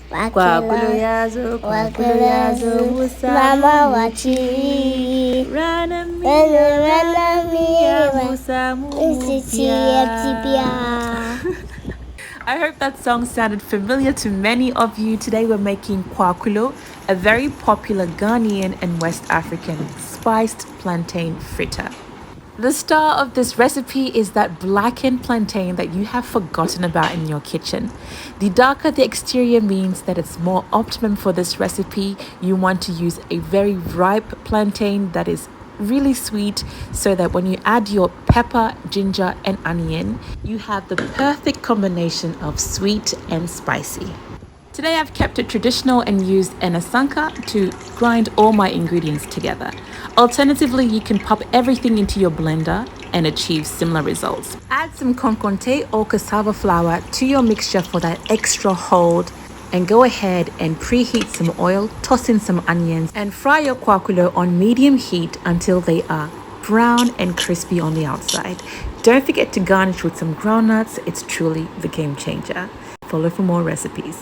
Kwakulo yazo, Kwakulo yazo, Musa Mama wachi Rana mia, Musa mupia. I hope that song sounded familiar to many of you. Today we're making kwakulo, a very popular Ghanaian and West African spiced plantain fritter. The star of this recipe is that blackened plantain that you have forgotten about in your kitchen. The darker the exterior means that it's more optimum for this recipe. You want to use a very ripe plantain that is really sweet, so that when you add your pepper, ginger and onion, you have the perfect combination of sweet and spicy. Today I've kept it traditional and used an asanka to grind all my ingredients together. Alternatively, you can pop everything into your blender and achieve similar results. Add some konkonte or cassava flour to your mixture for that extra hold, and go ahead and preheat some oil, toss in some onions and fry your kwakulo on medium heat until they are brown and crispy on the outside. Don't forget to garnish with some groundnuts. It's truly the game changer. Follow for more recipes.